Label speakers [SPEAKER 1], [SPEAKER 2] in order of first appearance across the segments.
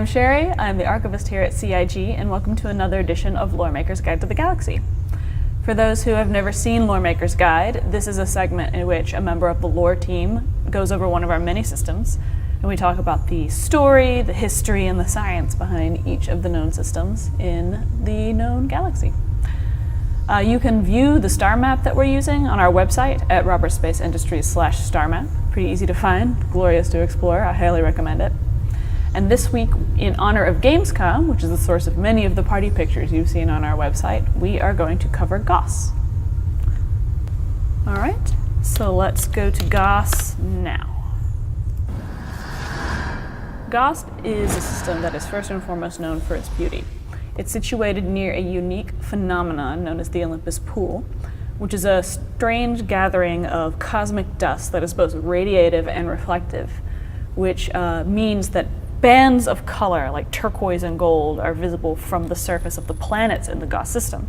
[SPEAKER 1] I'm Sherry, I'm the archivist here at CIG, and welcome to another edition of Loremaker's Guide to the Galaxy. For those who have never seen Loremaker's Guide, this is a segment in which a member of the lore team goes over one of our many systems, and we talk about the story, the history, and the science behind each of the known systems in the known galaxy. You can view the star map that we're using on our website at robertspaceindustries/star map. Pretty easy to find, glorious to explore, I highly recommend it. And this week, in honor of Gamescom, which is the source of many of the party pictures you've seen on our website, we are going to cover GOS. All right, so let's go to GOS now. GOS is a system that is first and foremost known for its beauty. It's situated near a unique phenomenon known as the Olympus Pool, which is a strange gathering of cosmic dust that is both radiative and reflective, which means that bands of color like turquoise and gold are visible from the surface of the planets in the GOS system,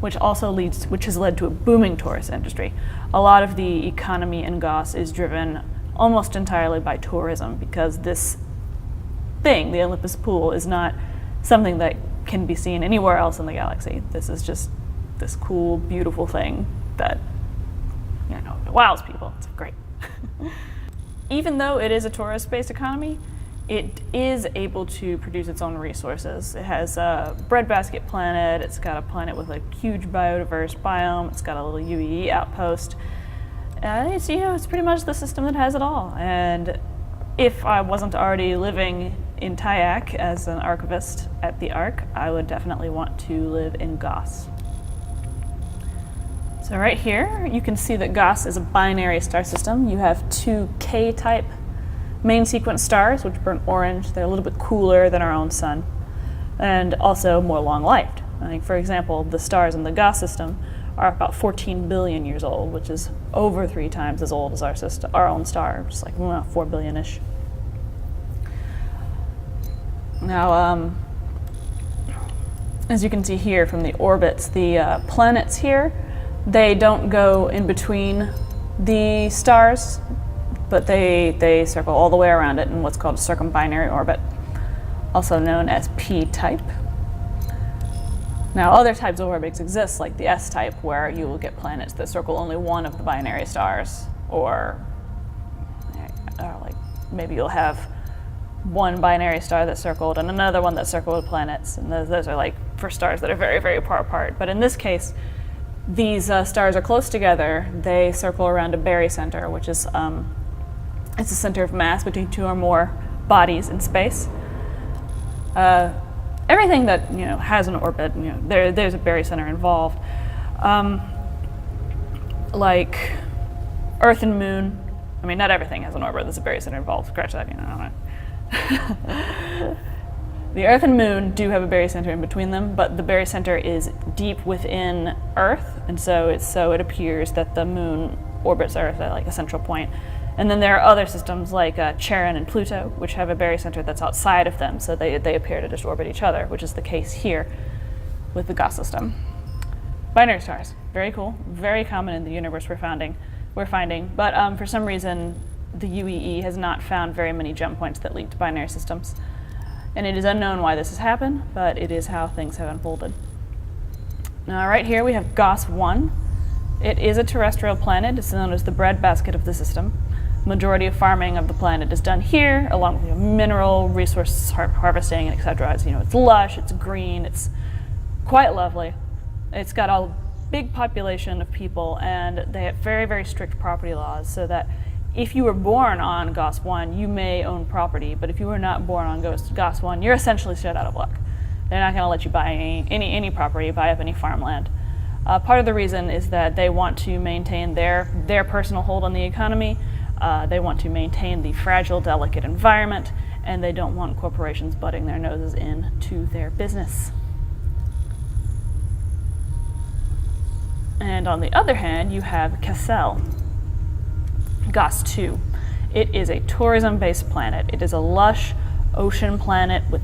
[SPEAKER 1] which has led to a booming tourist industry. A lot of the economy in GOS is driven almost entirely by tourism because this thing, the Olympus Pool, is not something that can be seen anywhere else in the galaxy. This is just this cool, beautiful thing that, wows people. It's great. Even though it is a tourist-based economy, it is able to produce its own resources. It has a breadbasket planet, it's got a planet with a huge biodiverse biome, it's got a little UEE outpost. It's pretty much the system that has it all. And if I wasn't already living in Tyack as an archivist at the Ark, I would definitely want to live in GOS. So right here, you can see that GOS is a binary star system. You have two K-type main sequence stars, which burn orange. They're a little bit cooler than our own sun, and also more long-lived. For example, the stars in the GOS system are about 14 billion years old, which is over 3 times as old as our own star, just like 4 billion-ish. Now, as you can see here from the orbits, the planets here, they don't go in between the stars, but they circle all the way around it in what's called a circumbinary orbit, also known as P-type. Now, other types of orbits exist, like the S-type, where you will get planets that circle only one of the binary stars, or like maybe you'll have one binary star that's circled and another one that's circled with planets, and those are like for stars that are very, very far apart. But in this case, these stars are close together. They circle around a barycenter, which is it's a center of mass between 2 or more bodies in space. Everything that has an orbit, there's a barycenter involved. Like Earth and Moon. Not everything has an orbit. There's a barycenter involved. Scratch that. I don't know. The Earth and Moon do have a barycenter in between them, but the barycenter is deep within Earth, and so it appears that the Moon orbits Earth at like a central point. And then there are other systems like Charon and Pluto, which have a barycenter that's outside of them, so they appear to just orbit each other, which is the case here with the GOS system. Binary stars, very cool, very common in the universe we're finding, but for some reason the UEE has not found very many jump points that lead to binary systems. And it is unknown why this has happened, but it is how things have unfolded. Now right here we have GOS 1. It is a terrestrial planet. It's known as the breadbasket of the system. Majority of farming of the planet is done here, along with mineral resource harvesting, etc. It's lush, it's green, it's quite lovely. It's got a big population of people, and they have very, very strict property laws, so that if you were born on GOS 1, you may own property, but if you were not born on GOS 1, you're essentially shut out of luck. They're not going to let you buy any property, buy up any farmland. Part of the reason is that they want to maintain their personal hold on the economy. They want to maintain the fragile, delicate environment, and they don't want corporations butting their noses into their business. And on the other hand, you have Cassel, GOS 2. It is a tourism-based planet. It is a lush ocean planet with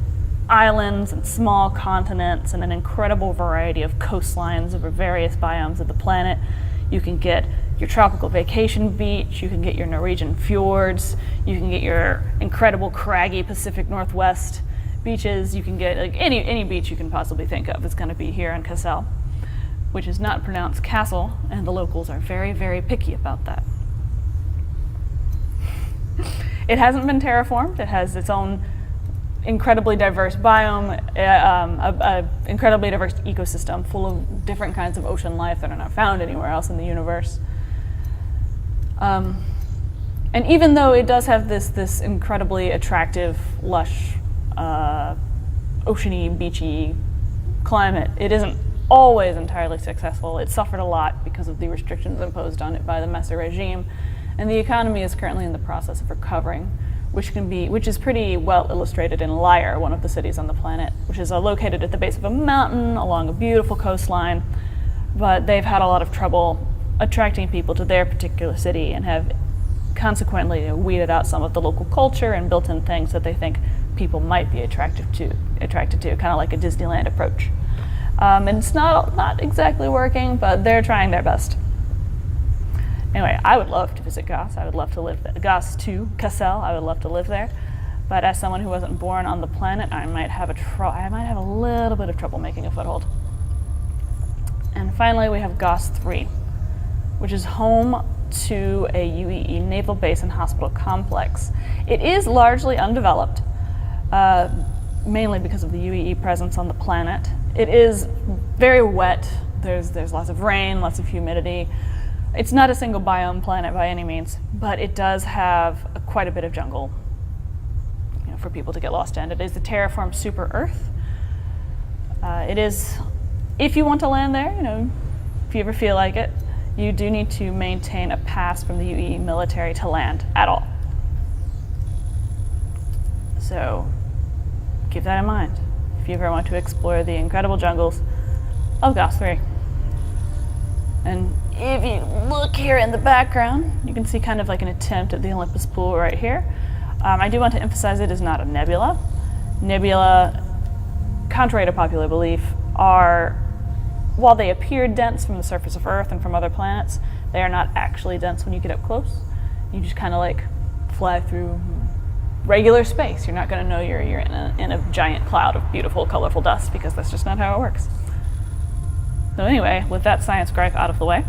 [SPEAKER 1] islands and small continents and an incredible variety of coastlines over various biomes of the planet. You can get your tropical vacation beach, you can get your Norwegian fjords, you can get your incredible craggy Pacific Northwest, beaches. You can get like any beach you can possibly think of is going to be here in Cassel, which is not pronounced castle, and the locals are very, very picky about that. It hasn't been terraformed. It has its own incredibly diverse biome, incredibly diverse ecosystem full of different kinds of ocean life that are not found anywhere else in the universe. And even though it does have this incredibly attractive, lush, oceany, beachy climate, it isn't always entirely successful. It suffered a lot because of the restrictions imposed on it by the Messer regime, and the economy is currently in the process of recovering, which is pretty well illustrated in Lyre, one of the cities on the planet, which is located at the base of a mountain along a beautiful coastline. But they've had a lot of trouble attracting people to their particular city and have consequently weeded out some of the local culture and built in things that they think people might be attracted to, kind of like a Disneyland approach. And it's not exactly working, but they're trying their best. Anyway, I would love to visit Goss. I would love to live there. Goss to Cassel. I would love to live there. But as someone who wasn't born on the planet, I might have a little bit of trouble making a foothold. And finally, we have Goss 3, which is home to a UEE naval base and hospital complex. It is largely undeveloped, mainly because of the UEE presence on the planet. It is very wet. There's lots of rain, lots of humidity. It's not a single biome planet by any means, but it does have quite a bit of jungle, for people to get lost in. It is the terraformed super Earth. It is, if you want to land there, if you ever feel like it, you do need to maintain a pass from the UEE military to land at all. So keep that in mind if you ever want to explore the incredible jungles of Goss 3. And if you look here in the background, you can see kind of like an attempt at the Olympus pool right here. I do want to emphasize it is not a nebula. Nebula, contrary to popular belief, while they appear dense from the surface of Earth and from other planets, they are not actually dense when you get up close. You just kind of like fly through regular space. You're not going to know you're in a giant cloud of beautiful, colorful dust, because that's just not how it works. So anyway, with that science gripe out of the way,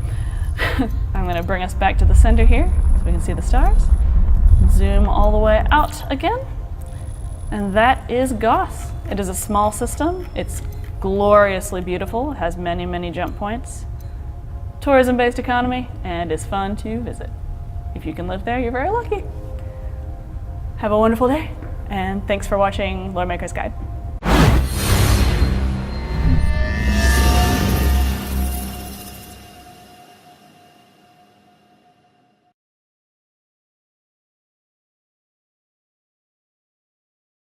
[SPEAKER 1] I'm going to bring us back to the center here so we can see the stars. Zoom all the way out again. And that is Goss. It is a small system. It's gloriously beautiful. It has many, many jump points. Tourism-based economy, and is fun to visit. If you can live there, you're very lucky. Have a wonderful day, and thanks for watching Lore Maker's Guide.